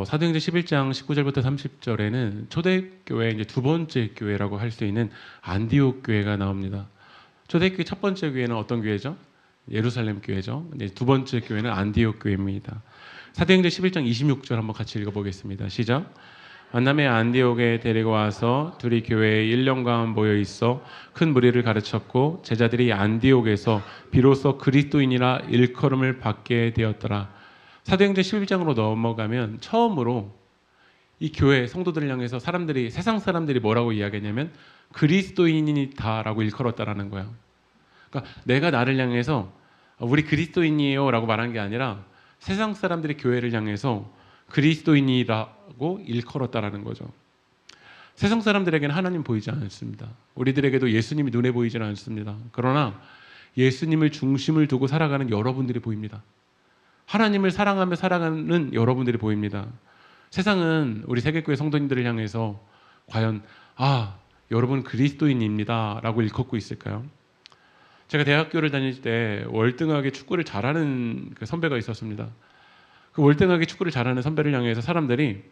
사도행전 11장 19절부터 30절에는 초대교회 이제 두 번째 교회라고 할 수 있는 안디옥 교회가 나옵니다. 초대교회 첫 번째 교회는 어떤 교회죠? 예루살렘 교회죠. 이제 두 번째 교회는 안디옥 교회입니다. 사도행전 11장 26절 한번 같이 읽어보겠습니다. 시작. 만남에 안디옥에 데리고 와서 둘이 교회에 1년간 모여 있어 큰 무리를 가르쳤고 제자들이 안디옥에서 비로소 그리스도인이라 일컬음을 받게 되었더라. 사도행전 11장으로 넘어가면 처음으로 이 교회 성도들을 향해서 세상 사람들이 뭐라고 이야기했냐면 그리스도인이다라고 일컬었다라는 거예요. 그러니까 내가 나를 향해서 우리 그리스도인이에요 라고 말한 게 아니라 세상 사람들이 교회를 향해서 그리스도인이라고 일컬었다라는 거죠. 세상 사람들에게는 하나님 보이지 않습니다. 우리들에게도 예수님이 눈에 보이지는 않습니다. 그러나 예수님을 중심을 두고 살아가는 여러분들이 보입니다. 하나님을 사랑하며 살아가는 여러분들이 보입니다. 세상은 우리 세계교회 성도님들을 향해서 과연 여러분 그리스도인입니다 라고 일컫고 있을까요? 제가 대학교를 다닐 때 월등하게 축구를 잘하는 그 선배가 있었습니다. 그 월등하게 축구를 잘하는 선배를 향해서 사람들이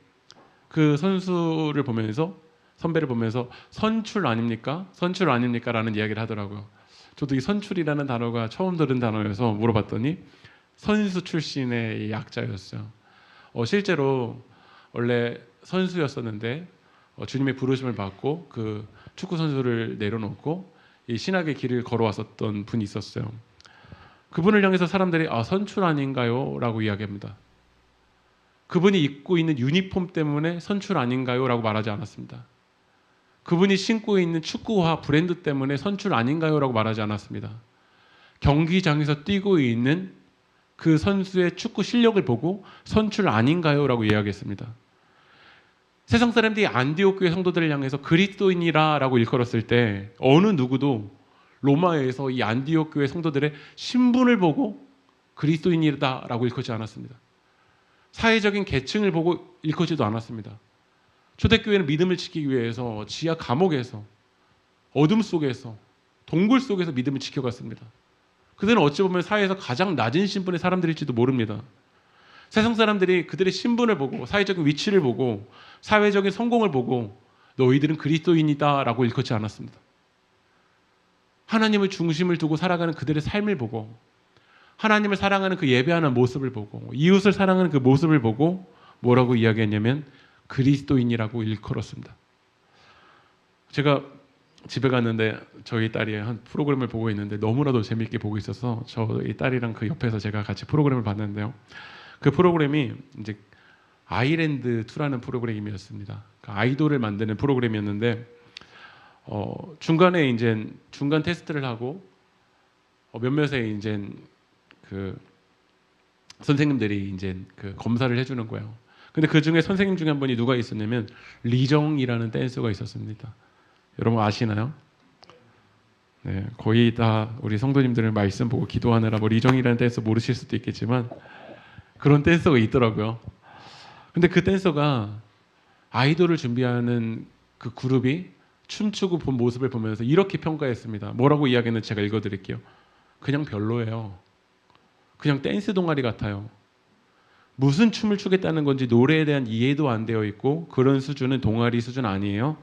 그 선배를 보면서 선출 아닙니까? 선출 아닙니까? 라는 이야기를 하더라고요. 저도 이 선출이라는 단어가 처음 들은 단어여서 물어봤더니 선수 출신의 약자였어요. 실제로 원래 선수였었는데 주님의 부르심을 받고 그 축구 선수를 내려놓고 이 신학의 길을 걸어왔었던 분이 있었어요. 그분을 향해서 사람들이 선출 아닌가요? 라고 이야기합니다. 그분이 입고 있는 유니폼 때문에 선출 아닌가요? 라고 말하지 않았습니다. 그분이 신고 있는 축구화 브랜드 때문에 선출 아닌가요? 라고 말하지 않았습니다. 경기장에서 뛰고 있는 그 선수의 축구 실력을 보고 선출 아닌가요? 라고 이야기했습니다. 세상 사람들이 안디옥 교회 성도들을 향해서 그리스도인이라 라고 일컬었을 때 어느 누구도 로마에서 이 안디옥 교회 성도들의 신분을 보고 그리스도인이다 라고 일컫지 않았습니다. 사회적인 계층을 보고 일컫지도 않았습니다. 초대교회는 믿음을 지키기 위해서 지하 감옥에서 어둠 속에서 동굴 속에서 믿음을 지켜갔습니다. 그들은 어찌 보면 사회에서 가장 낮은 신분의 사람들일지도 모릅니다. 세상 사람들이 그들의 신분을 보고 사회적인 위치를 보고 사회적인 성공을 보고 너희들은 그리스도인이다 라고 일컫지 않았습니다. 하나님을 중심을 두고 살아가는 그들의 삶을 보고 하나님을 사랑하는 그 예배하는 모습을 보고 이웃을 사랑하는 그 모습을 보고 뭐라고 이야기했냐면 그리스도인이라고 일컬었습니다. 제가 집에 갔는데 저희 딸이 한 프로그램을 보고 있는데 너무나도 재미있게 보고 있어서 저희 딸이랑 그 옆에서 제가 같이 프로그램을 봤는데요. 그 프로그램이 이제 아이랜드 2라는 프로그램이었습니다. 그 아이돌을 만드는 프로그램이었는데 중간에 이제 중간 테스트를 하고 몇몇의 이제 그 선생님들이 이제 그 검사를 해주는 거예요. 근데 그 중에 선생님 중에 한 분이 누가 있었냐면 리정이라는 댄서가 있었습니다. 여러분 아시나요? 네, 거의 다 우리 성도님들은 말씀 보고 기도하느라 리정이라는 댄서 모르실 수도 있겠지만 그런 댄서가 있더라고요. 근데 그 댄서가 아이돌을 준비하는 그 그룹이 춤추고 본 모습을 보면서 이렇게 평가했습니다. 뭐라고 이야기했는지 제가 읽어드릴게요. 그냥 별로예요. 그냥 댄스 동아리 같아요. 무슨 춤을 추겠다는 건지 노래에 대한 이해도 안 되어 있고 그런 수준은 동아리 수준 아니에요.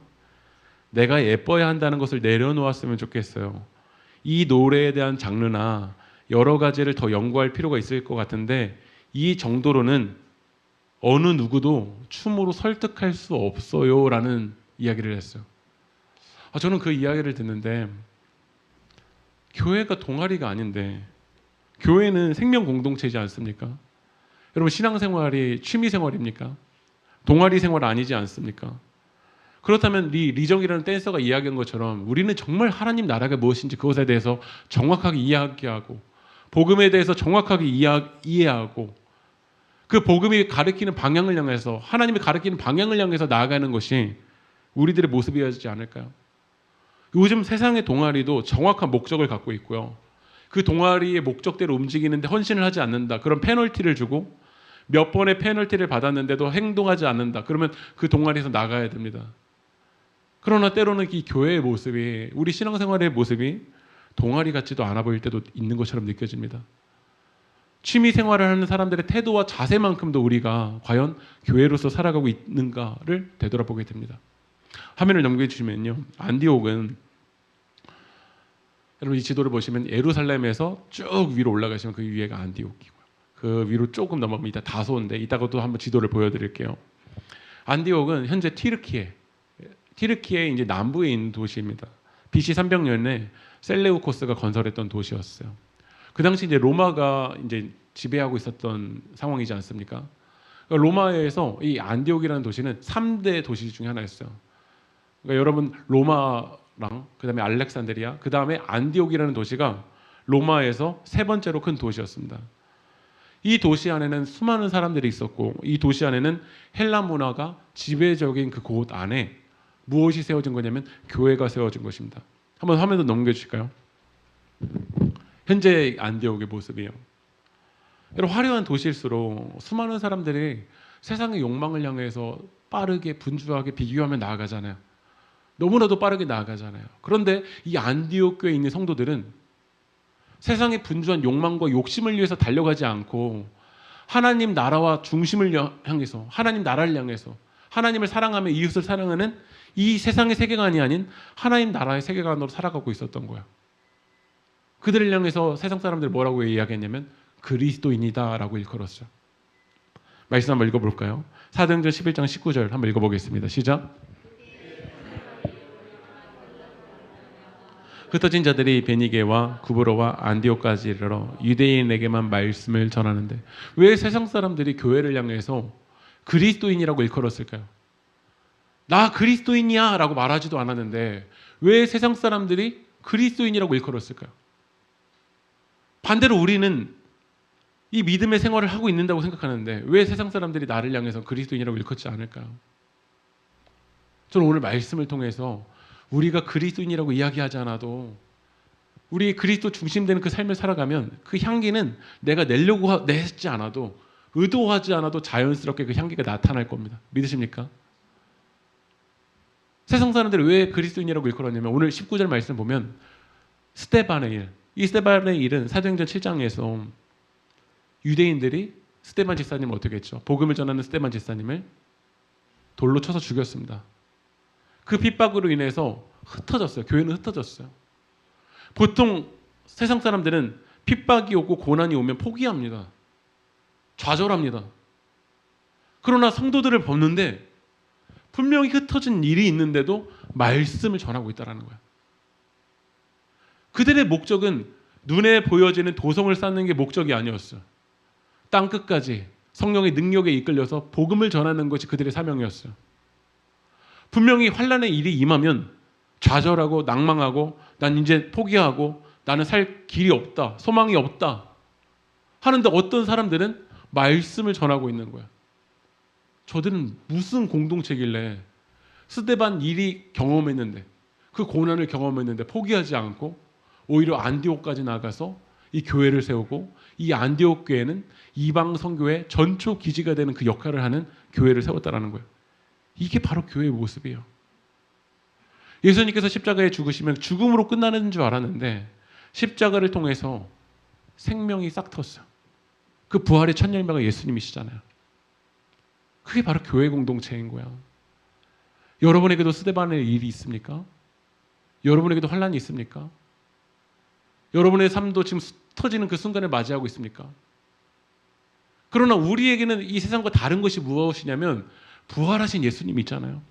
내가 예뻐야 한다는 것을 내려놓았으면 좋겠어요. 이 노래에 대한 장르나 여러 가지를 더 연구할 필요가 있을 것 같은데 이 정도로는 어느 누구도 춤으로 설득할 수 없어요 라는 이야기를 했어요. 저는 그 이야기를 듣는데 교회가 동아리가 아닌데 교회는 생명 공동체이지 않습니까? 여러분 신앙생활이 취미생활입니까? 동아리 생활 아니지 않습니까? 그렇다면 리정이라는 댄서가 이야기한 것처럼 우리는 정말 하나님 나라가 무엇인지 그것에 대해서 정확하게 이야기하고 복음에 대해서 정확하게 이해하고 그 복음이 가리키는 방향을 향해서 하나님이 가리키는 방향을 향해서 나아가는 것이 우리들의 모습이어야지 않을까요? 요즘 세상의 동아리도 정확한 목적을 갖고 있고요. 그 동아리의 목적대로 움직이는데 헌신을 하지 않는다. 그런 페널티를 주고 몇 번의 페널티를 받았는데도 행동하지 않는다. 그러면 그 동아리에서 나가야 됩니다. 그러나 때로는 이 교회의 모습이 우리 신앙생활의 모습이 동아리 같지도 않아 보일 때도 있는 것처럼 느껴집니다. 취미 생활을 하는 사람들의 태도와 자세만큼도 우리가 과연 교회로서 살아가고 있는가를 되돌아보게 됩니다. 화면을 넘겨주시면요. 안디옥은 여러분 이 지도를 보시면 예루살렘에서 쭉 위로 올라가시면 그 위에가 안디옥이고요. 그 위로 조금 넘어가면 이따 다소인데 이따가 또 한번 지도를 보여드릴게요. 안디옥은 현재 티르키의 이제 남부에 있는 도시입니다. BC 300년에 셀레우코스가 건설했던 도시였어요. 그 당시 이제 로마가 이제 지배하고 있었던 상황이지 않습니까? 그러니까 로마에서 이 안디옥이라는 도시는 3대 도시 중에 하나였어요. 그러니까 여러분 로마랑 그다음에 알렉산드리아, 그다음에 안디옥이라는 도시가 로마에서 세 번째로 큰 도시였습니다. 이 도시 안에는 수많은 사람들이 있었고 이 도시 안에는 헬라 문화가 지배적인 그 곳 안에 무엇이 세워진 거냐면 교회가 세워진 것입니다. 한번 화면도 넘겨주실까요? 현재 안디옥의 모습이에요. 여러분 화려한 도시일수록 수많은 사람들이 세상의 욕망을 향해서 빠르게 분주하게 비교하며 나아가잖아요. 너무나도 빠르게 나아가잖아요. 그런데 이 안디옥 교회에 있는 성도들은 세상의 분주한 욕망과 욕심을 위해서 달려가지 않고 하나님 나라와 중심을 향해서 하나님 나라를 향해서 하나님을 사랑하며 이웃을 사랑하는 이 세상의 세계관이 아닌 하나님 나라의 세계관으로 살아가고 있었던 거예요. 그들을 향해서 세상 사람들이 뭐라고 이야기했냐면 그리스도인이다 라고 일컬었어요. 말씀 한번 읽어볼까요? 사도행전 11장 19절 한번 읽어보겠습니다. 시작. 흩어진 자들이 베니게와 구브로와 안디옥까지 이르러 유대인에게만 말씀을 전하는데 왜 세상 사람들이 교회를 향해서 그리스도인이라고 일컬었을까요? 나 그리스도인이야 라고 말하지도 않았는데 왜 세상 사람들이 그리스도인이라고 일컬었을까요? 반대로 우리는 이 믿음의 생활을 하고 있는다고 생각하는데 왜 세상 사람들이 나를 향해서 그리스도인이라고 일컫지 않을까요? 저는 오늘 말씀을 통해서 우리가 그리스도인이라고 이야기하지 않아도 우리 그리스도 중심되는 그 삶을 살아가면 그 향기는 내가 내지 않아도 의도하지 않아도 자연스럽게 그 향기가 나타날 겁니다. 믿으십니까? 세상 사람들이 왜 그리스도인이라고 일컬었냐면 오늘 19절 말씀 보면 스데반의 일, 이 스데반의 일은 사도행전 7장에서 유대인들이 스데반 집사님을 어떻게 했죠? 복음을 전하는 스데반 집사님을 돌로 쳐서 죽였습니다. 그 핍박으로 인해서 흩어졌어요. 교회는 흩어졌어요. 보통 세상 사람들은 핍박이 오고 고난이 오면 포기합니다. 좌절합니다. 그러나 성도들을 보는데 분명히 흩어진 일이 있는데도 말씀을 전하고 있다는 거예요. 그들의 목적은 눈에 보여지는 도성을 쌓는 게 목적이 아니었어요. 땅끝까지 성령의 능력에 이끌려서 복음을 전하는 것이 그들의 사명이었어요. 분명히 환난의 일이 임하면 좌절하고 낭망하고 난 이제 포기하고 나는 살 길이 없다, 소망이 없다 하는데 어떤 사람들은 말씀을 전하고 있는 거야. 저들은 무슨 공동체길래 스데반 일이 경험했는데 그 고난을 경험했는데 포기하지 않고 오히려 안디옥까지 나가서 이 교회를 세우고 이 안디옥 교회는 이방 선교의 전초 기지가 되는 그 역할을 하는 교회를 세웠다라는 거예요. 이게 바로 교회의 모습이에요. 예수님께서 십자가에 죽으시면 죽음으로 끝나는 줄 알았는데 십자가를 통해서 생명이 싹 텄어요. 그 부활의 첫 열매가 예수님이시잖아요. 그게 바로 교회 공동체인 거야. 여러분에게도 스데반의 일이 있습니까? 여러분에게도 환난이 있습니까? 여러분의 삶도 지금 터지는 그 순간을 맞이하고 있습니까? 그러나 우리에게는 이 세상과 다른 것이 무엇이냐면 부활하신 예수님이 있잖아요.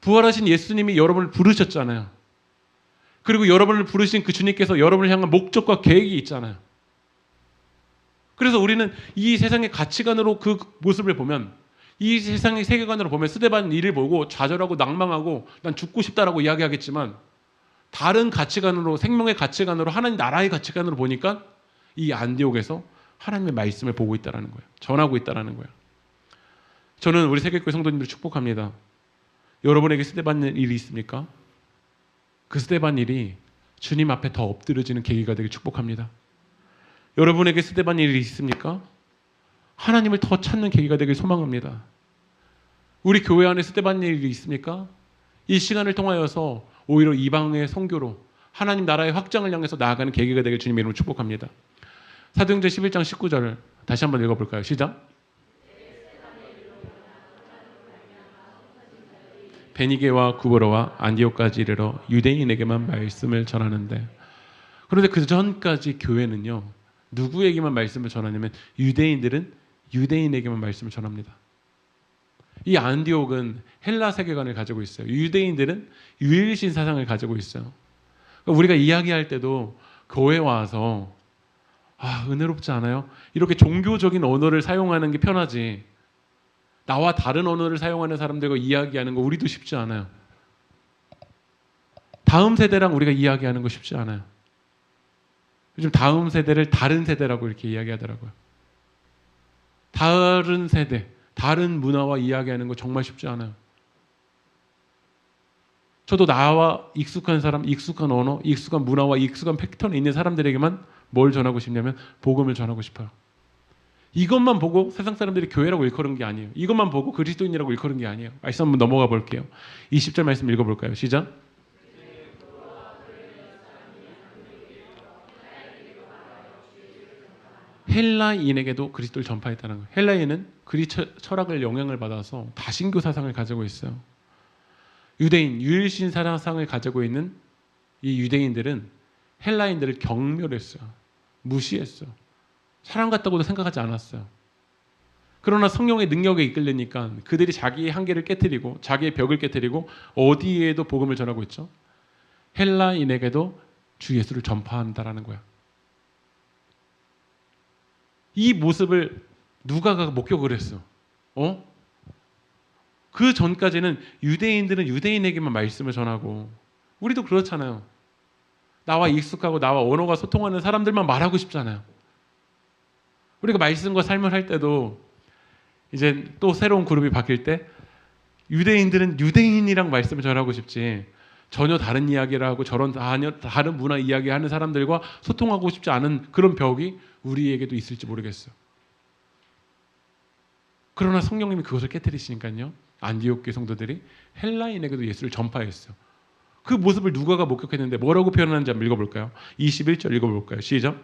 부활하신 예수님이 여러분을 부르셨잖아요. 그리고 여러분을 부르신 그 주님께서 여러분을 향한 목적과 계획이 있잖아요. 그래서 우리는 이 세상의 가치관으로 그 모습을 보면 이 세상의 세계관으로 보면 스데반 일을 보고 좌절하고 낭망하고 난 죽고 싶다라고 이야기하겠지만 다른 가치관으로 생명의 가치관으로 하나님 나라의 가치관으로 보니까 이 안디옥에서 하나님의 말씀을 보고 있다는 거예요. 전하고 있다는 거예요. 저는 우리 세계교회 성도님들 축복합니다. 여러분에게 스데반 일이 있습니까? 그 스데반 일이 주님 앞에 더 엎드려지는 계기가 되길 축복합니다. 여러분에게 스데반 일이 있습니까? 하나님을 더 찾는 계기가 되길 소망합니다. 우리 교회 안에 스데반 일이 있습니까? 이 시간을 통하여서 오히려 이방의 선교로 하나님 나라의 확장을 향해서 나아가는 계기가 되길 주님의 이름으로 축복합니다. 사도행전 11장 19절을 다시 한번 읽어볼까요? 시작. 베니게와 구브로와 안디옥까지 이르러 유대인에게만 말씀을 전하는데, 그런데 그 전까지 교회는요, 누구에게만 말씀을 전하냐면 유대인들은 유대인에게만 말씀을 전합니다. 이 안디옥은 헬라 세계관을 가지고 있어요. 유대인들은 유일신 사상을 가지고 있어요. 그러니까 우리가 이야기할 때도 교회 와서 은혜롭지 않아요? 이렇게 종교적인 언어를 사용하는 게 편하지, 나와 다른 언어를 사용하는 사람들과 이야기하는 거 우리도 쉽지 않아요. 다음 세대랑 우리가 이야기하는 거 쉽지 않아요. 요즘 다음 세대를 다른 세대라고 이렇게 이야기하더라고요. 다른 세대, 다른 문화와 이야기하는 거 정말 쉽지 않아요. 저도 나와 익숙한 사람, 익숙한 언어, 익숙한 문화와 익숙한 패턴이 있는 사람들에게만 뭘 전하고 싶냐면 복음을 전하고 싶어요. 이것만 보고 세상 사람들이 교회라고 일컬은 게 아니에요. 이것만 보고 그리스도인이라고 일컬은 게 아니에요. 말씀 한번 넘어가 볼게요. 20절 말씀 읽어볼까요? 시작. 헬라인에게도 그리스도를 전파했다는 거예요. 헬라인은 그리스 철학을 영향을 받아서 다신교 사상을 가지고 있어요. 유대인, 유일신 사상을 가지고 있는 이 유대인들은 헬라인들을 경멸했어요. 무시했어요. 사람 같다고도 생각하지 않았어요. 그러나 성령의 능력에 이끌리니까 그들이 자기의 한계를 깨트리고 자기의 벽을 깨트리고 어디에도 복음을 전하고 있죠. 헬라인에게도 주 예수를 전파한다라는 거야. 이 모습을 누가가 목격을 했어. 그 전까지는 유대인들은 유대인에게만 말씀을 전하고, 우리도 그렇잖아요. 나와 익숙하고 나와 언어가 소통하는 사람들만 말하고 싶잖아요. 우리가 말씀과 삶을 할 때도 이제 또 새로운 그룹이 바뀔 때 유대인들은 유대인이랑 말씀을 전하고 싶지, 전혀 다른 이야기를 하고 다른 문화 이야기하는 사람들과 소통하고 싶지 않은 그런 벽이 우리에게도 있을지 모르겠어요. 그러나 성령님이 그것을 깨트리시니까요, 안디옥 교회 성도들이 헬라인에게도 예수를 전파했어요. 그 모습을 누가가 목격했는데 뭐라고 표현하는지 한번 읽어볼까요? 21절 읽어볼까요? 시작.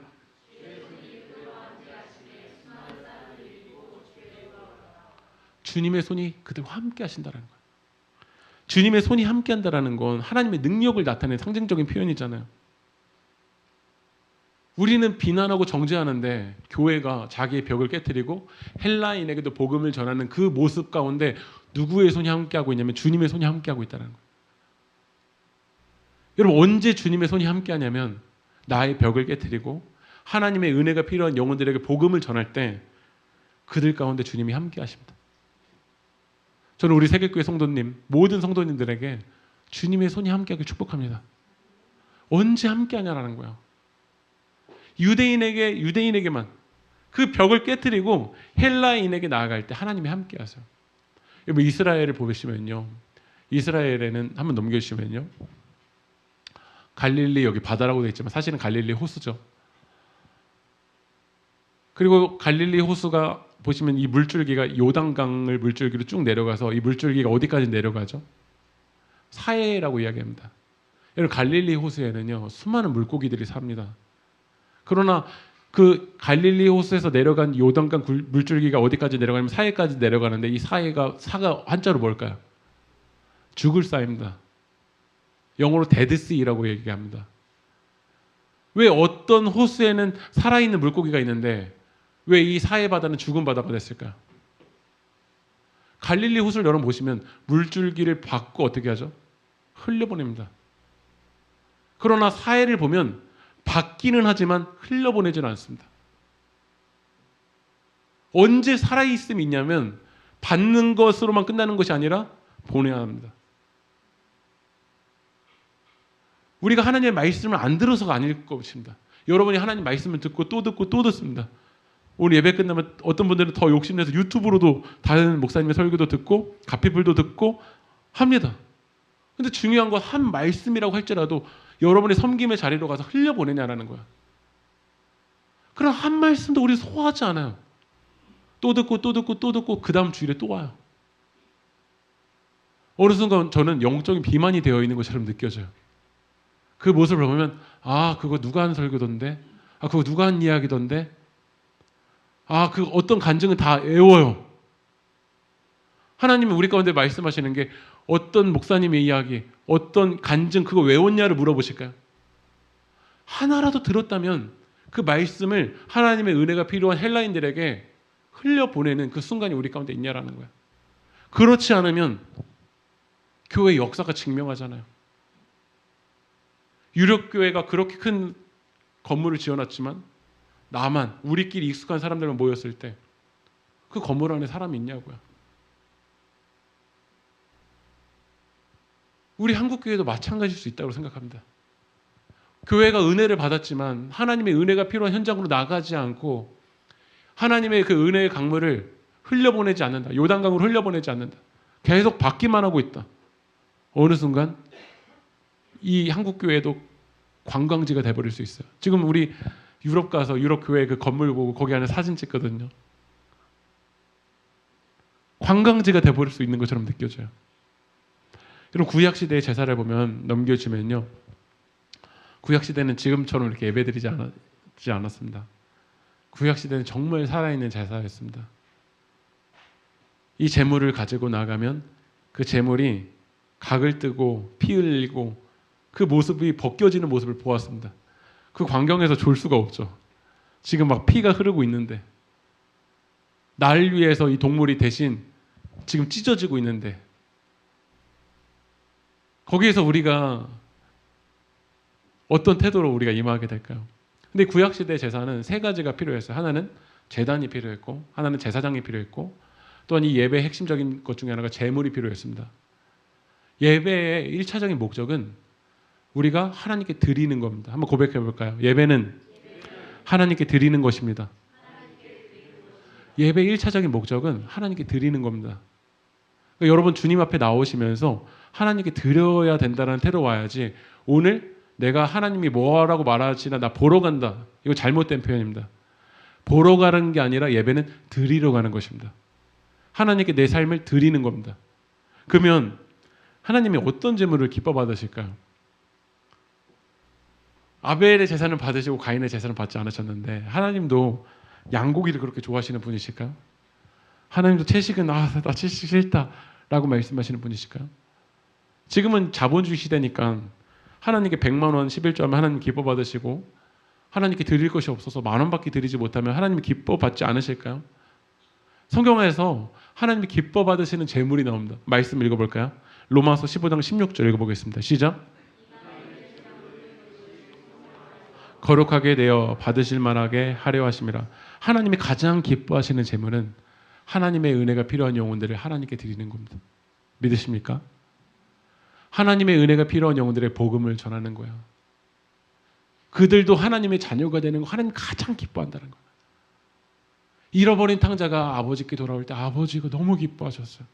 주님의 손이 그들과 함께 하신다는 거예요. 주님의 손이 함께 한다는 건 하나님의 능력을 나타내는 상징적인 표현이잖아요. 우리는 비난하고 정죄하는데 교회가 자기의 벽을 깨트리고 헬라인에게도 복음을 전하는 그 모습 가운데 누구의 손이 함께하고 있냐면 주님의 손이 함께하고 있다는 거예요. 여러분, 언제 주님의 손이 함께하냐면 나의 벽을 깨트리고 하나님의 은혜가 필요한 영혼들에게 복음을 전할 때 그들 가운데 주님이 함께하십니다. 저는 우리 세계교회 성도님, 모든 성도님들에게 주님의 손이 함께하길 축복합니다. 언제 함께하냐라는 거예요. 유대인에게만 그 벽을 깨트리고 헬라인에게 나아갈 때 하나님이 함께하세요. 여러분, 이스라엘을 보시면요, 이스라엘에는 한번 넘겨주시면요, 갈릴리, 여기 바다라고 되어 있지만 사실은 갈릴리 호수죠. 그리고 갈릴리 호수가 보시면 이 물줄기가 요단강을 물줄기로 쭉 내려가서 이 물줄기가 어디까지 내려가죠? 사해라고 이야기합니다. 여러분, 갈릴리 호수에는요 수많은 물고기들이 삽니다. 그러나 그 갈릴리 호수에서 내려간 요단강 물줄기가 어디까지 내려가냐면 사해까지 내려가는데, 이 사가 한자로 뭘까요? 죽을 사입니다. 영어로 데드시라고 얘기합니다. 왜 어떤 호수에는 살아있는 물고기가 있는데 왜 이 사해 바다는 죽은 바다가 됐을까요? 갈릴리 호수를 여러분 보시면 물줄기를 받고 어떻게 하죠? 흘려보냅니다. 그러나 사해를 보면 받기는 하지만 흘려보내지는 않습니다. 언제 살아있음이 있냐면 받는 것으로만 끝나는 것이 아니라 보내야 합니다. 우리가 하나님의 말씀을 안 들어서가 아닐 것입니다. 여러분이 하나님 말씀을 듣고 또 듣고 또 듣습니다. 오늘 예배 끝나면 어떤 분들은 더 욕심내서 유튜브로도 다른 목사님의 설교도 듣고 가피불도 듣고 합니다. 근데 중요한 건 한 말씀이라고 할지라도 여러분의 섬김의 자리로 가서 흘려보내냐라는 거야. 그럼 한 말씀도 우리 소화하지 않아요. 또 듣고 또 듣고 또 듣고 그 다음 주일에 또 와요. 어느 순간 저는 영적인 비만이 되어 있는 것처럼 느껴져요. 그 모습을 보면 그거 누가 한 설교던데? 아, 그거 누가 한 이야기던데? 아, 그 어떤 간증은 다 외워요. 하나님은 우리 가운데 말씀하시는 게 어떤 목사님의 이야기, 어떤 간증 그거 외웠냐를 물어보실까요? 하나라도 들었다면 그 말씀을 하나님의 은혜가 필요한 헬라인들에게 흘려보내는 그 순간이 우리 가운데 있냐라는 거야. 그렇지 않으면 교회 역사가 증명하잖아요. 유력교회가 그렇게 큰 건물을 지어놨지만 나만 우리끼리 익숙한 사람들만 모였을 때 그 건물 안에 사람이 있냐고요. 우리 한국교회도 마찬가지일 수 있다고 생각합니다. 교회가 은혜를 받았지만 하나님의 은혜가 필요한 현장으로 나가지 않고 하나님의 그 은혜의 강물을 흘려보내지 않는다. 요단강으로 흘려보내지 않는다. 계속 받기만 하고 있다. 어느 순간 이 한국교회도 관광지가 돼버릴 수 있어요. 지금 우리 유럽 가서 유럽 교회 그 건물 보고 거기 안에 사진 찍거든요. 관광지가 돼버릴 수 있는 것처럼 느껴져요. 여러분 구약시대의 제사를 보면 넘겨주면요. 구약시대는 지금처럼 이렇게 예배드리지 않았습니다. 구약시대는 정말 살아있는 제사였습니다. 이 제물을 가지고 나가면 그 제물이 각을 뜨고 피 흘리고 그 모습이 벗겨지는 모습을 보았습니다. 그 광경에서 졸 수가 없죠. 지금 막 피가 흐르고 있는데 날 위해서 이 동물이 대신 지금 찢어지고 있는데 거기에서 우리가 어떤 태도로 우리가 임하게 될까요? 근데 구약시대 제사는 세 가지가 필요했어요. 하나는 제단이 필요했고 하나는 제사장이 필요했고 또한 이 예배의 핵심적인 것 중에 하나가 제물이 필요했습니다. 예배의 1차적인 목적은 우리가 하나님께 드리는 겁니다. 한번 고백해 볼까요? 예배는 하나님께 드리는 것입니다. 예배의 1차적인 목적은 하나님께 드리는 겁니다. 그러니까 여러분 주님 앞에 나오시면서 하나님께 드려야 된다는 태도 와야지 오늘 내가 하나님이 뭐라고 말하지나 나 보러 간다. 이거 잘못된 표현입니다. 보러 가는 게 아니라 예배는 드리러 가는 것입니다. 하나님께 내 삶을 드리는 겁니다. 그러면 하나님이 어떤 제물을 기뻐 받으실까요? 아벨의 제사는 받으시고 가인의 제사는 받지 않으셨는데 하나님도 양고기를 그렇게 좋아하시는 분이실까요? 하나님도 채식은 나 채식 싫다 라고 말씀하시는 분이실까요? 지금은 자본주의 시대니까 하나님께 100만 원 11조 하면 하나님 기뻐 받으시고 하나님께 드릴 것이 없어서 10,000원밖에 드리지 못하면 하나님이 기뻐 받지 않으실까요? 성경에서 하나님이 기뻐 받으시는 제물이 나옵니다. 말씀 읽어볼까요? 로마서 15장 16절 읽어보겠습니다. 시작. 거룩하게 되어 받으실 만하게 하려 하심이라. 하나님이 가장 기뻐하시는 제물은 하나님의 은혜가 필요한 영혼들을 하나님께 드리는 겁니다. 믿으십니까? 하나님의 은혜가 필요한 영혼들의 복음을 전하는 거야. 그들도 하나님의 자녀가 되는 거 하나님 가장 기뻐한다는 거야. 잃어버린 탕자가 아버지께 돌아올 때 아버지가 너무 기뻐하셨어요.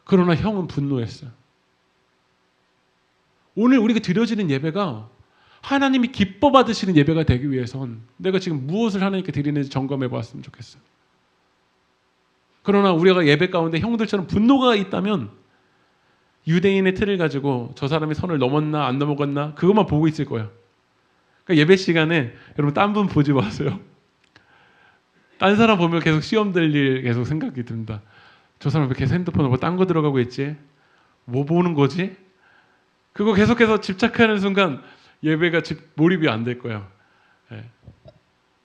그러나 형은 분노했어요. 오늘 우리가 드려지는 예배가 하나님이 기뻐 받으시는 예배가 되기 위해선 내가 지금 무엇을 하나님께 드리는지 점검해 보았으면 좋겠어요. 그러나 우리가 예배 가운데 형들처럼 분노가 있다면 유대인의 틀을 가지고 저 사람이 선을 넘었나 안 넘어갔나 그것만 보고 있을 거예요. 그러니까 예배 시간에 여러분 딴 분 보지 마세요. 딴 사람 보면 계속 시험 될 일 계속 생각이 듭니다. 저 사람 왜 계속 핸드폰을 딴 거 들어가고 있지? 뭐 보는 거지? 그거 계속해서 집착하는 순간 예배가 몰입이 안 될 거예요. 네.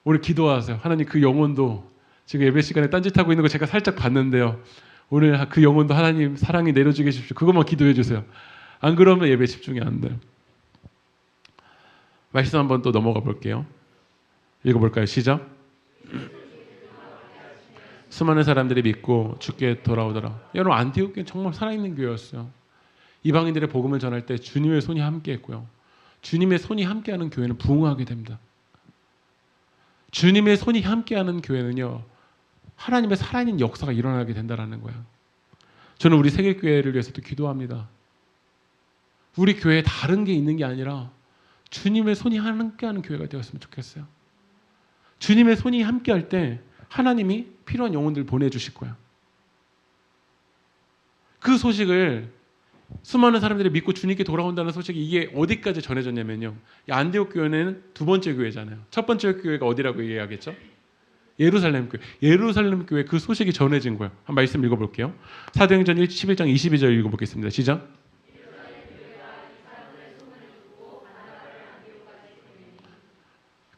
오늘 기도하세요. 하나님 그 영혼도 지금 예배 시간에 딴짓하고 있는 거 제가 살짝 봤는데요. 오늘 그 영혼도 하나님 사랑이 내려주게 해주십시오. 그것만 기도해 주세요. 안 그러면 예배 집중이 안 돼요. 말씀 한번 또 넘어가 볼게요. 읽어볼까요? 시작. 수많은 사람들이 믿고 주께 돌아오더라. 여러분 안디옥 교회는 정말 살아있는 교회였어요. 이방인들의 복음을 전할 때 주님의 손이 함께했고요. 주님의 손이 함께하는 교회는 부흥하게 됩니다. 주님의 손이 함께하는 교회는요. 하나님의 살아있는 역사가 일어나게 된다는 거예요. 저는 우리 세계교회를 위해서도 기도합니다. 우리 교회에 다른 게 있는 게 아니라 주님의 손이 함께하는 교회가 되었으면 좋겠어요. 주님의 손이 함께할 때 하나님이 필요한 영혼들을 보내주실 거예요. 그 소식을 수많은 사람들이 믿고 주님께 돌아온다는 소식이 이게 어디까지 전해졌냐면요. 이 안디옥 교회는 두 번째 교회잖아요. 첫 번째 교회가 어디라고 얘기하겠죠? 예루살렘 교회. 예루살렘 교회 그 소식이 전해진 거예요. 한 말씀 읽어볼게요. 사도행전 11장 22절 읽어보겠습니다. 시작.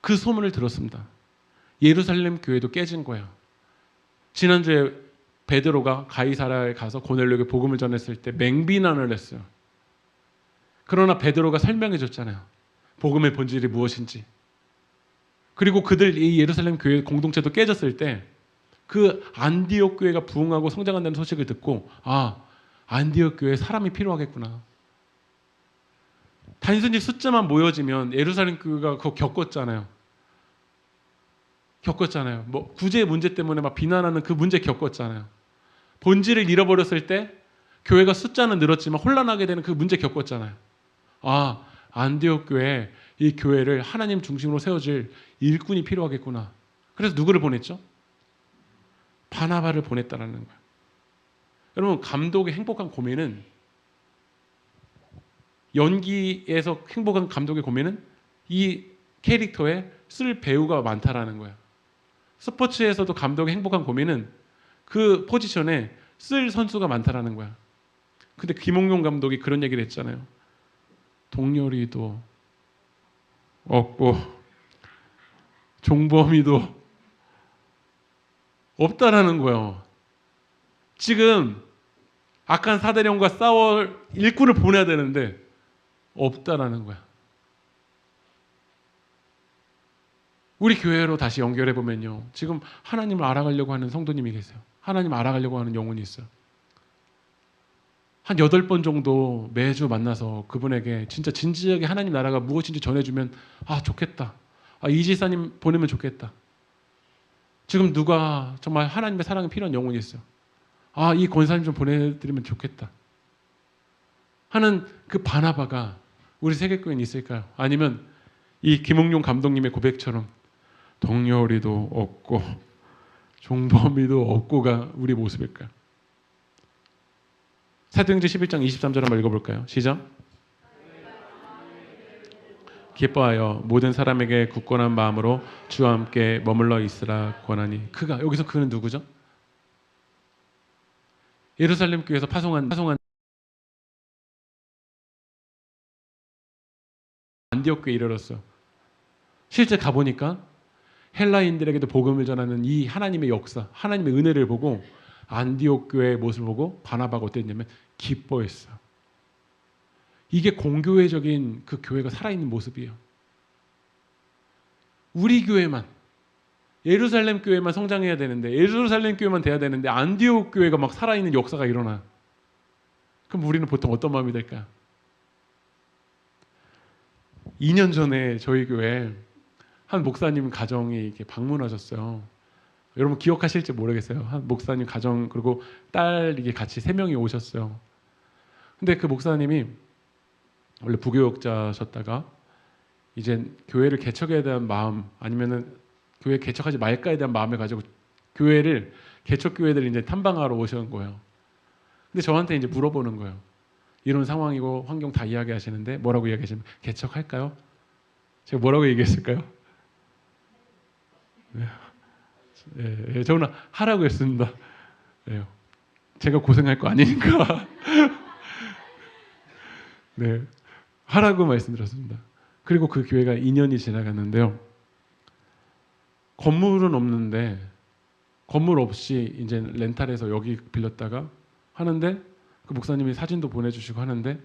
그 소문을 들었습니다. 예루살렘 교회도 깨진 거예요. 지난주에 베드로가 가이사라에 가서 고넬료에게 복음을 전했을 때 맹비난을 했어요. 그러나 베드로가 설명해 줬잖아요. 복음의 본질이 무엇인지. 그리고 그들 이 예루살렘 교회 공동체도 깨졌을 때 그 안디옥 교회가 부흥하고 성장한다는 소식을 듣고 안디옥 교회에 사람이 필요하겠구나. 단순히 숫자만 모여지면 예루살렘 교회가 그거 겪었잖아요. 뭐 구제 문제 때문에 막 비난하는 그 문제 겪었잖아요. 본질을 잃어버렸을 때 교회가 숫자는 늘었지만 혼란하게 되는 그 문제 겪었잖아요. 안디옥 교회 이 교회를 하나님 중심으로 세워질 일꾼이 필요하겠구나. 그래서 누구를 보냈죠? 바나바를 보냈다라는 거예요. 여러분 감독의 행복한 고민은 연기에서 행복한 감독의 고민은 이 캐릭터에 쓸 배우가 많다라는 거예요. 스포츠에서도 감독의 행복한 고민은 그 포지션에 쓸 선수가 많다라는 거야. 근데 김홍룡 감독이 그런 얘기를 했잖아요. 동료리도 없고 종범이도 없다라는 거예요. 지금 악한 사대령과 싸울 일꾼을 보내야 되는데 없다라는 거야. 우리 교회로 다시 연결해 보면요. 지금 하나님을 알아가려고 하는 성도님이 계세요. 하나님 알아가려고 하는 영혼이 있어요. 한 8번 정도 매주 만나서 그분에게 진짜 진지하게 하나님 나라가 무엇인지 전해주면 좋겠다. 이지사님 보내면 좋겠다. 지금 누가 정말 하나님의 사랑이 필요한 영혼이 있어요. 이 권사님 좀 보내드리면 좋겠다. 하는 그 바나바가 우리 세계교회에 있을까요? 아니면 이 김홍룡 감독님의 고백처럼 동료리도 없고 종범이도 없고가 우리 모습일까요? 사도행전 11장 23절 한번 읽어볼까요? 시작. 기뻐하여 모든 사람에게 굳건한 마음으로 주와 함께 머물러 있으라 권하니. 여기서 그는 누구죠? 예루살렘 교회에서 파송한 안디옥 교회에 이르렀어요. 실제 가보니까 헬라인들에게도 복음을 전하는 이 하나님의 역사, 하나님의 은혜를 보고 안디옥 교회의 모습을 보고 바나바가 어땠냐면 기뻐했어요. 이게 공교회적인 그 교회가 살아있는 모습이에요. 우리 교회만, 예루살렘 교회만 성장해야 되는데, 예루살렘 교회만 돼야 되는데 안디옥 교회가 막 살아있는 역사가 일어나요. 그럼 우리는 보통 어떤 마음이 될까요? 2년 전에 저희 교회 한 목사님 가정이 이렇게 방문하셨어요. 여러분 기억하실지 모르겠어요. 한 목사님 가정 그리고 딸 이게 같이 3명이 오셨어요. 근데 그 목사님이 원래 부교역자셨다가 이제 교회를 개척해야 되는 마음 아니면은 교회 개척하지 말까에 대한 마음을 가지고 교회를 개척 교회들을 이제 탐방하러 오신 거예요. 근데 저한테 이제 물어보는 거예요. 이런 상황이고 환경 다 이야기하시는데 뭐라고 이야기하시면 개척할까요? 제가 뭐라고 얘기했을까요? 네, 저는 하라고 했습니다. 네, 제가 고생할 거 아니니까. 네, 하라고 말씀드렸습니다. 그리고 그 교회가 2년이 지나갔는데요. 건물은 없는데 건물 없이 이제 렌탈해서 여기 빌렸다가 하는데 그 목사님이 사진도 보내주시고 하는데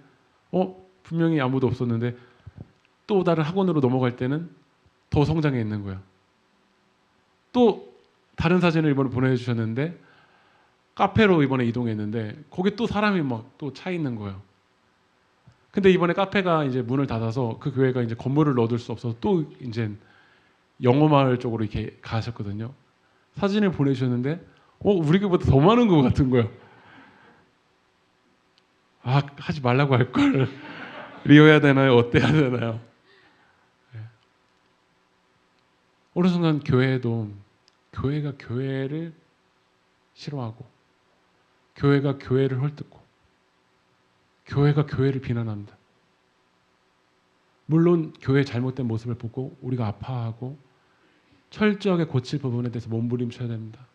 분명히 아무도 없었는데 또 다른 학원으로 넘어갈 때는 더 성장해 있는 거예요. 또 다른 사진을 이번에 보내주셨는데 카페로 이번에 이동했는데 거기 또 사람이 막 또 차 있는 거예요. 근데 이번에 카페가 이제 문을 닫아서 그 교회가 이제 건물을 얻을 수 없어서 또 이제 영어마을 쪽으로 이렇게 가셨거든요. 사진을 보내주셨는데 우리 교회보다 더 많은 것 같은 거예요. 하지 말라고 할 걸. 리어야 되나요? 어때야 되나요? 네. 어느 순간 교회가 교회를 싫어하고 교회가 교회를 헐뜯고 교회가 교회를 비난합니다. 물론 교회의 잘못된 모습을 보고 우리가 아파하고 철저하게 고칠 부분에 대해서 몸부림쳐야 됩니다.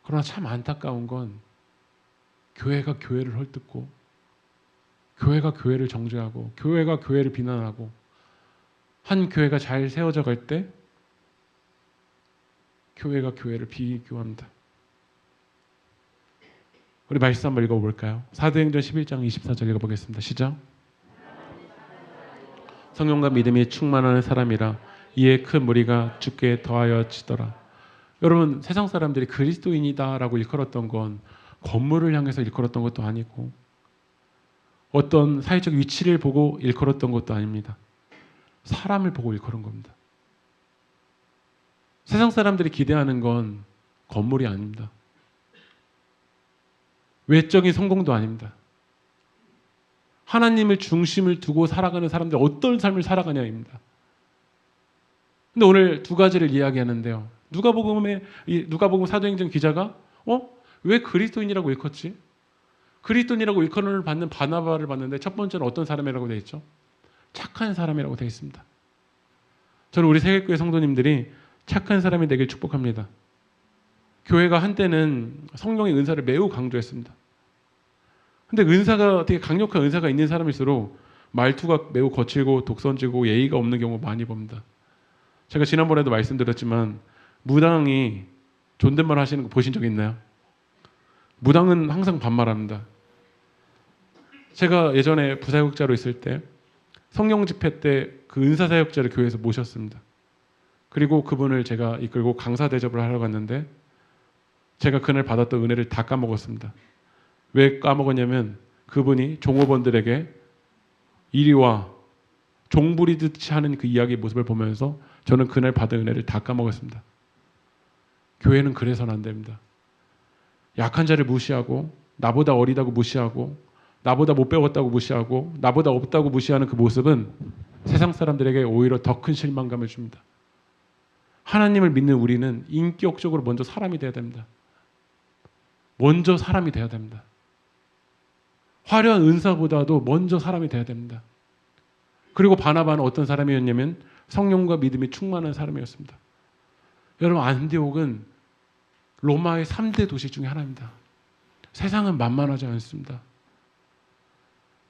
그러나 참 안타까운 건 교회가 교회를 헐뜯고 교회가 교회를 정죄하고 교회가 교회를 비난하고 한 교회가 잘 세워져 갈 때 교회가 교회를 비교합니다. 우리 말씀 한번 읽어볼까요? 사도행전 11장 24절 읽어보겠습니다. 시작. 성령과 믿음이 충만한 사람이라 이에 큰 무리가 주께 더하여지더라. 여러분, 세상 사람들이 그리스도인이다라고 일컬었던 건 건물을 향해서 일컬었던 것도 아니고 어떤 사회적 위치를 보고 일컬었던 것도 아닙니다. 사람을 보고 일컬은 겁니다. 세상 사람들이 기대하는 건 건물이 아닙니다. 외적인 성공도 아닙니다. 하나님을 중심을 두고 살아가는 사람들 어떤 삶을 살아가냐입니다. 근데 오늘 두 가지를 이야기하는데요. 누가복음 사도행전 기자가 왜 그리스도인이라고 일컫지? 그리스도인이라고 일컬음을 받는 바나바를 봤는데 첫 번째는 어떤 사람이라고 되어 있죠? 착한 사람이라고 되어 있습니다. 저는 우리 세계교회 성도님들이 착한 사람이 되길 축복합니다. 교회가 한때는 성령의 은사를 매우 강조했습니다. 근데 은사가 되게 강력한 은사가 있는 사람일수록 말투가 매우 거칠고 독선지고 예의가 없는 경우 많이 봅니다. 제가 지난번에도 말씀드렸지만 무당이 존댓말 하시는 거 보신 적 있나요? 무당은 항상 반말합니다. 제가 예전에 부사역자로 있을 때 성령 집회 때 그 은사사역자를 교회에서 모셨습니다. 그리고 그분을 제가 이끌고 강사 대접을 하러 갔는데 제가 그날 받았던 은혜를 다 까먹었습니다. 왜 까먹었냐면 그분이 종업원들에게 이리 와 종부리듯이 하는 그 이야기의 모습을 보면서 저는 그날 받은 은혜를 다 까먹었습니다. 교회는 그래서는 안 됩니다. 약한 자를 무시하고 나보다 어리다고 무시하고 나보다 못 배웠다고 무시하고 나보다 없다고 무시하는 그 모습은 세상 사람들에게 오히려 더 큰 실망감을 줍니다. 하나님을 믿는 우리는 인격적으로 먼저 사람이 되어야 됩니다. 먼저 사람이 되어야 됩니다. 화려한 은사보다도 먼저 사람이 되어야 됩니다. 그리고 바나바는 어떤 사람이었냐면 성령과 믿음이 충만한 사람이었습니다. 여러분, 안디옥은 로마의 3대 도시 중에 하나입니다. 세상은 만만하지 않습니다.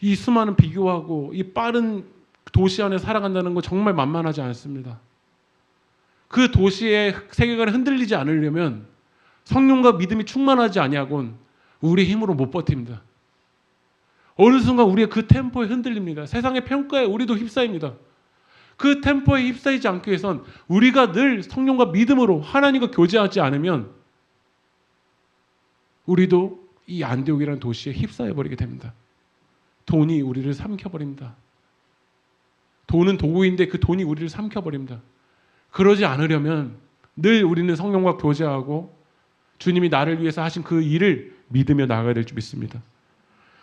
이 수많은 비교하고 이 빠른 도시 안에 살아간다는 거 정말 만만하지 않습니다. 그 도시의 세계관이 흔들리지 않으려면 성령과 믿음이 충만하지 아니하곤 우리의 힘으로 못 버팁니다. 어느 순간 우리의 그 템포에 흔들립니다. 세상의 평가에 우리도 휩싸입니다. 그 템포에 휩싸이지 않기 위해선 우리가 늘 성령과 믿음으로 하나님과 교제하지 않으면 우리도 이 안디옥이라는 도시에 휩싸여버리게 됩니다. 돈이 우리를 삼켜버립니다. 돈은 도구인데 그 돈이 우리를 삼켜버립니다. 그러지 않으려면 늘 우리는 성령과 교제하고 주님이 나를 위해서 하신 그 일을 믿으며 나아가야 될 줄 믿습니다.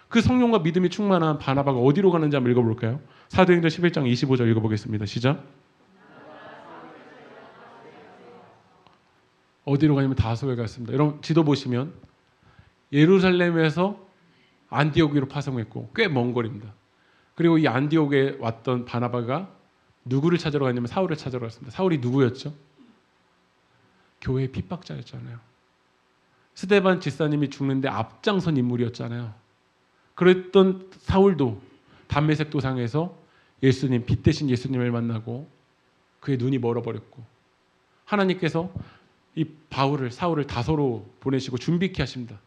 그 성령과 믿음이 충만한 바나바가 어디로 가는지 한번 읽어볼까요? 사도행전 11장 25절 읽어보겠습니다. 시작. 어디로 가냐면 다소에 갔습니다. 여러분 지도 보시면 예루살렘에서 안디옥으로 파송했고 꽤 먼 거리입니다. 그리고 이 안디옥에 왔던 바나바가 누구를 찾으러 갔냐면 사울을 찾으러 갔습니다. 사울이 누구였죠? 교회의 핍박자였잖아요. 스데반 집사님이 죽는데 앞장선 인물이었잖아요. 그랬던 사울도 담메색 도상에서 예수님, 빛 대신 예수님을 만나고 그의 눈이 멀어버렸고 하나님께서 이 사울을 다소로 보내시고 준비케 하십니다.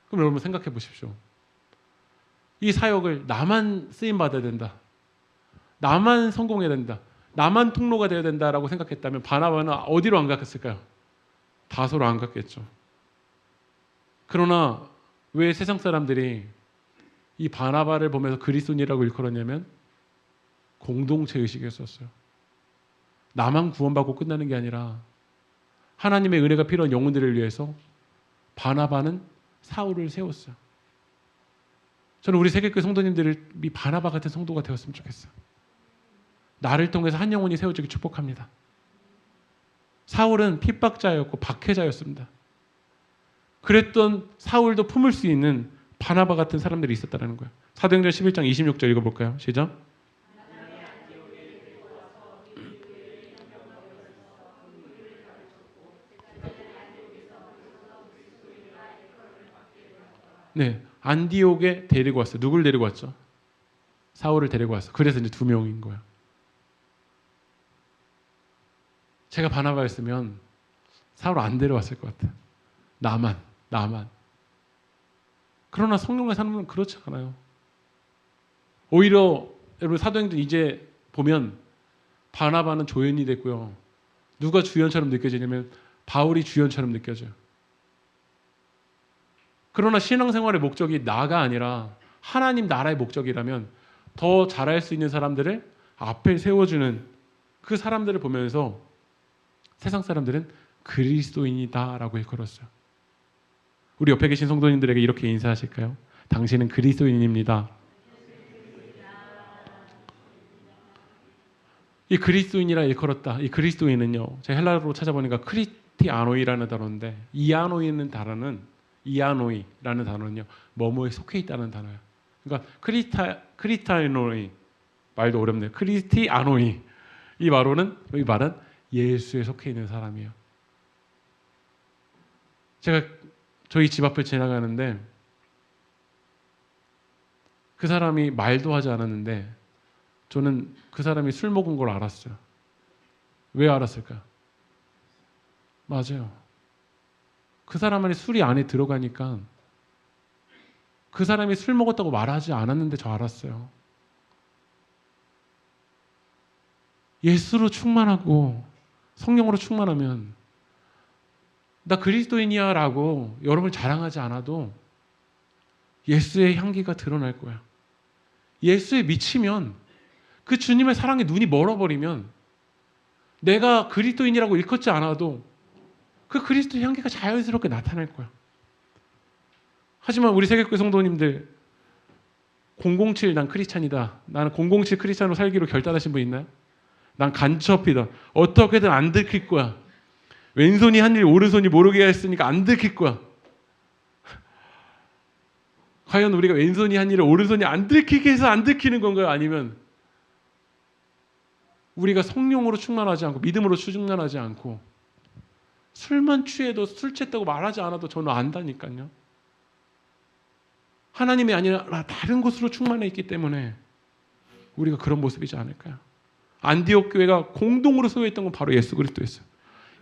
그럼 여러분 생각해 보십시오. 이 사역을 나만 쓰임받아야 된다. 나만 성공해야 된다. 나만 통로가 되어야 된다라고 생각했다면 바나바는 어디로 안 갔을까요? 다소로 안 갔겠죠. 그러나 왜 세상 사람들이 이 바나바를 보면서 그리스도인이라고 일컬었냐면 공동체 의식이었어요. 나만 구원받고 끝나는 게 아니라 하나님의 은혜가 필요한 영혼들을 위해서 바나바는 사울을 세웠어요. 저는 우리 세계교회 성도님들이 바나바 같은 성도가 되었으면 좋겠어요. 나를 통해서 한 영혼이 세워지기 축복합니다. 사울은 핍박자였고 박해자였습니다. 그랬던 사울도 품을 수 있는 바나바 같은 사람들이 있었다는 거예요. 사도행전 11장 26절 읽어볼까요? 시작. 네, 안디옥에 데리고 왔어요. 누굴 데리고 왔죠? 사울을 데리고 왔어. 그래서 이제 2명인 거예요. 제가 바나바였으면 사울 안 데려왔을 것 같아요. 나만. 그러나 성령의 사람은 그렇지 않아요. 오히려 여러분 사도행전 이제 보면 바나바는 조연이 됐고요. 누가 주연처럼 느껴지냐면 바울이 주연처럼 느껴져요. 그러나 신앙생활의 목적이 나가 아니라 하나님 나라의 목적이라면 더 잘할 수 있는 사람들을 앞에 세워주는 그 사람들을 보면서 세상 사람들은 그리스도인이다라고 일컬었어요. 우리 옆에 계신 성도님들에게 이렇게 인사하실까요? 당신은 그리스도인입니다. 이 그리스도인이라 일컬었다. 이 그리스도인은요, 제가 헬라어로 찾아보니까 크리스티아노이라는 단어인데, 이아노이라는 단어는요, 뭐뭐에 속해 있다는 단어예요. 그러니까 크리스티아노이, 말도 어렵네요. 크리스티아노이, 이 말은 예수에 속해 있는 사람이에요. 제가 저희 집 앞을 지나가는데 그 사람이 말도 하지 않았는데 저는 그 사람이 술 먹은 걸 알았어요. 왜 알았을까요? 맞아요. 그 사람 안에 술이 안에 들어가니까 그 사람이 술 먹었다고 말하지 않았는데 저 알았어요. 예수로 충만하고 성령으로 충만하면 나 그리스도인이야 라고 여러분 자랑하지 않아도 예수의 향기가 드러날 거야. 예수에 미치면 그 주님의 사랑에 눈이 멀어버리면 내가 그리스도인이라고 일컫지 않아도 그 그리스도의 향기가 자연스럽게 나타날 거야. 하지만 우리 세계교회 성도님들 007 난 크리스찬이다. 나는 007 크리스찬으로 살기로 결단하신 분 있나요? 난 간첩이다. 어떻게든 안 들킬 거야. 왼손이 한 일 오른손이 모르게 했으니까 안 들킬 거야. 과연 우리가 왼손이 한 일을 오른손이 안 들키게 해서 안 들키는 건가요? 아니면 우리가 성령으로 충만하지 않고 믿음으로 충만하지 않고 술만 취해도 술 취했다고 말하지 않아도 저는 안다니까요. 하나님이 아니라 다른 곳으로 충만해 있기 때문에 우리가 그런 모습이지 않을까요? 안디옥 교회가 공동으로 소유했던 건 바로 예수 그리스도였어요.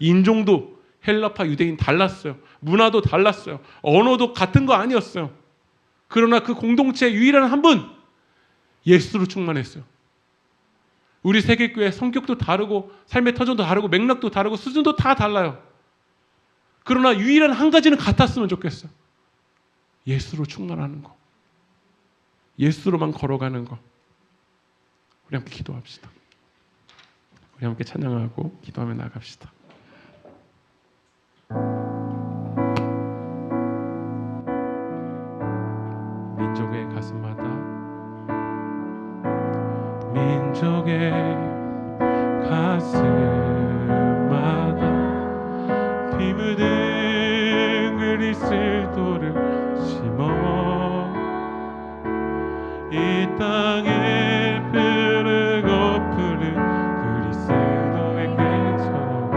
인종도 헬라파 유대인 달랐어요. 문화도 달랐어요. 언어도 같은 거 아니었어요. 그러나 그 공동체의 유일한 한 분, 예수로 충만했어요. 우리 세계교회 성격도 다르고 삶의 터전도 다르고 맥락도 다르고 수준도 다 달라요. 그러나 유일한 한 가지는 같았으면 좋겠어요. 예수로 충만하는 거. 예수로만 걸어가는 거. 우리 함께 기도합시다. 우리 함께 찬양하고 기도하며 나갑시다. 민족의 가슴마다 민족의 가슴마다 피 묻은 그리스도를 심어 이 땅에 흐르고 푸른 그리스도의 께처럼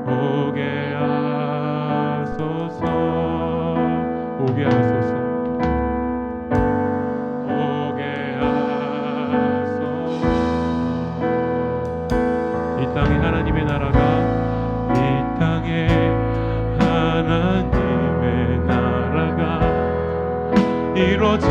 오게 하소서 오게 하소서 오게 하소서 이 땅에 하나님의 나라가 이 땅에 하나님의 나라가 이루어지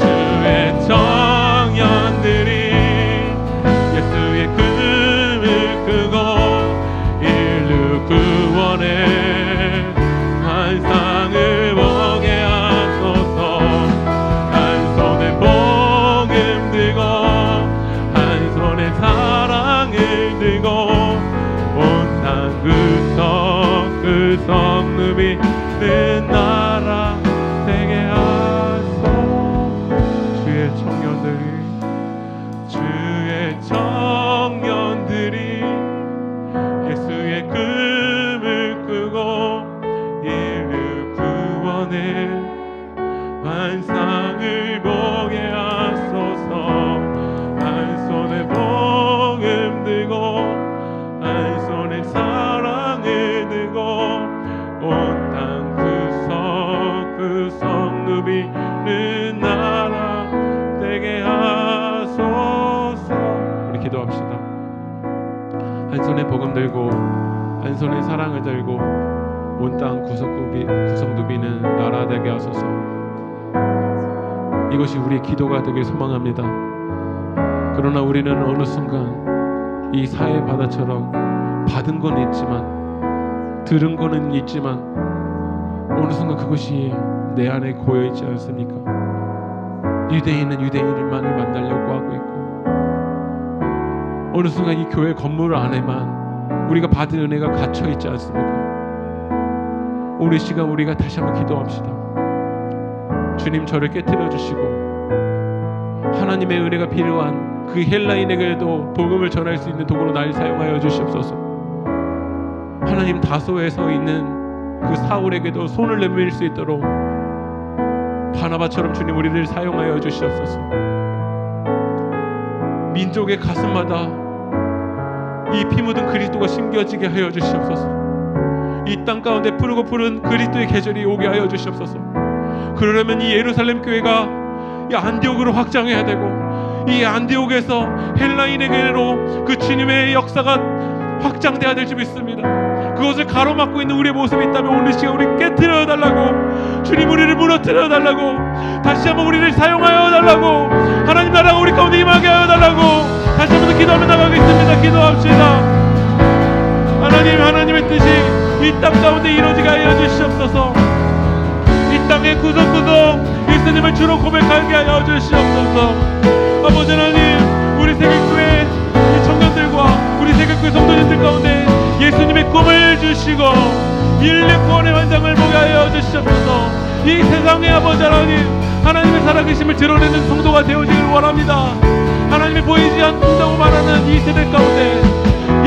주의 청년들이 예수의 금을 끄고 인류 구원의 환상을 보게 하소서. 한 손에 복음 들고 한 손에 사랑을 들고 온 땅 구석 누비는 나라 되게 하소. 주의 청년들이 예수의 금을 끄고 인류 구원의 환상을 보게 하소서. 한 손에 복음 들고 한 손에 사랑을 들고 온 땅 구석 누비는 나라 되게 하소서. 우리 기도합시다. 한 손에 복음 들고 한 손에 사랑을 들고 온 땅 구석 누비는 나라 되게 하소서. 이것이 우리의 기도가 되길 소망합니다. 그러나 우리는 어느 순간 이 사회 바다처럼 받은 건 있지만 들은 거는 있지만 어느 순간 그것이 내 안에 고여있지 않습니까? 유대인은 유대인만을 만나려고 하고 있고 어느 순간 이 교회 건물 안에만 우리가 받은 은혜가 갇혀있지 않습니까? 오늘 시간 우리가 다시 한번 기도합시다. 주님, 저를 깨트려 주시고 하나님의 은혜가 필요한 그 헬라인에게도 복음을 전할 수 있는 도구로 날 사용하여 주시옵소서. 하나님, 다소에 서 있는 그 사울에게도 손을 내밀 수 있도록 바나바처럼 주님 우리를 사용하여 주시옵소서. 민족의 가슴마다 이 피 묻은 그리스도가 심겨지게 하여 주시옵소서. 이 땅 가운데 푸르고 푸른 그리스도의 계절이 오게 하여 주시옵소서. 그러려면 이 예루살렘 교회가 이 안디옥으로 확장해야 되고 이 안디옥에서 헬라인에게로 그 주님의 역사가 확장돼야 될 줄 믿습니다. 그것을 가로막고 있는 우리의 모습이 있다면 오늘 시간 우리 깨트려 달라고, 주님 우리를 무너뜨려 달라고, 다시 한번 우리를 사용하여 달라고, 하나님 나라가 우리 가운데 임하게 하여 달라고 다시 한번 기도하며 나가겠습니다. 기도합시다. 하나님의 뜻이 이 땅 가운데 이루어지게 하여 주시옵소서. 이 땅의 구석구석 예수님을 주로 고백하게 하여 주시옵소서. 아버지 하나님, 우리 세계교회 청년들과 우리 세계교회 성도님들 가운데 예수님의 꿈을 주시고 인류 구원의 환상을 보게 하여 주시옵소서. 이 세상의 아버지 하나님, 하나님의 살아계심을 드러내는 성도가 되어지길 원합니다. 하나님이 보이지 않는다고 말하는 이 세대 가운데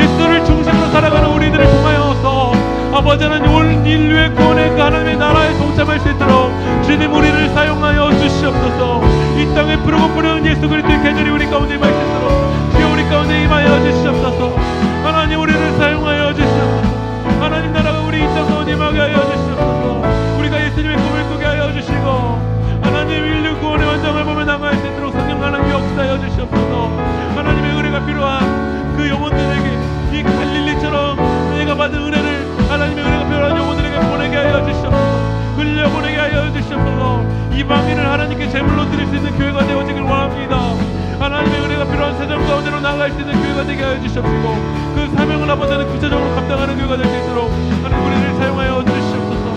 예수를 중심으로 살아가는 우리들을 통하여서 아버지 하나님, 온 인류의 구원의 그 하나님의 나라에 동참할 수 있도록 주님 우리를 사용하여 주시옵소서. 이 땅에 푸르고 푸른 예수 그리스도의 계절이 우리 가운데 임할 수 있도록 주여 우리 가운데 임하여 주시옵소서. 하나님 우리를 사용하여 주시옵소서. 하나님 나라가 우리 이 땅 가운데 임하게 하여 주시옵소서. 우리가 예수님의 꿈을 꾸게 하여 주시고 하나님 인류 구원의 완성을 보며 나갈 수 있도록 성령 하나님 역사하여 주시옵소서. 하나님의 은혜가 필요한 그 영혼들에게 이 갈릴리처럼 내가 받은 은혜를 하나님의 은혜가 필요한 영혼들에게 보내게 하여 주시옵소서. 흘려보내게 하여 주시옵소서. 이방인을 하나님께 제물로 드릴 수 있는 교회가 되어지길 원합니다. 하나님의 은혜가 필요한 세상 가운데로 나갈 수 있는 교회가 되게 하여 주시옵시고 그 사명을 아버지는 구체적으로 감당하는 교회가 될 수 있도록 하나님 우리를 사용하여 주시옵소서.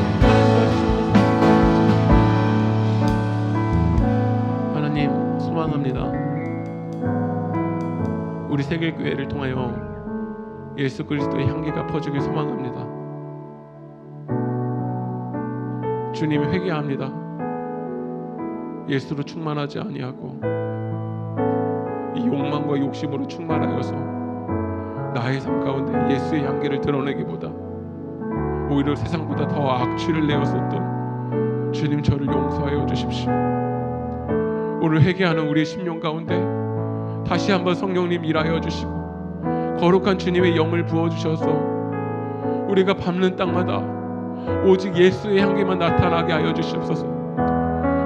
하나님 소망합니다. 우리 세계교회를 통하여 예수 그리스도의 향기가 퍼지길 소망합니다. 주님 회개합니다. 예수로 충만하지 아니하고 이 욕망과 욕심으로 충만하여서 나의 삶 가운데 예수의 향기를 드러내기보다 오히려 세상보다 더 악취를 내었었던 주님, 저를 용서하여 주십시오. 오늘 회개하는 우리의 심령 가운데 다시 한번 성령님 일하여 주시고 거룩한 주님의 영을 부어주셔서 우리가 밟는 땅마다 오직 예수의 향기만 나타나게 하여 주시옵소서.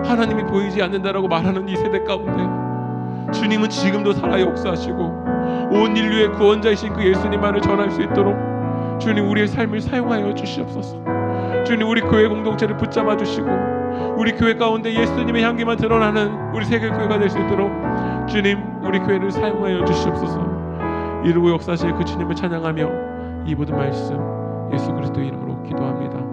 하나님이 보이지 않는다라고 말하는 이 세대 가운데 주님은 지금도 살아 역사하시고 온 인류의 구원자이신 그 예수님만을 전할 수 있도록 주님 우리의 삶을 사용하여 주시옵소서. 주님 우리 교회 공동체를 붙잡아 주시고 우리 교회 가운데 예수님의 향기만 드러나는 우리 세계교회가 될 수 있도록 주님, 우리 교회를 사용하여 주시옵소서. 이루고 역사실 그 주님을 찬양하며 이 모든 말씀 예수 그리스도의 이름으로 기도합니다.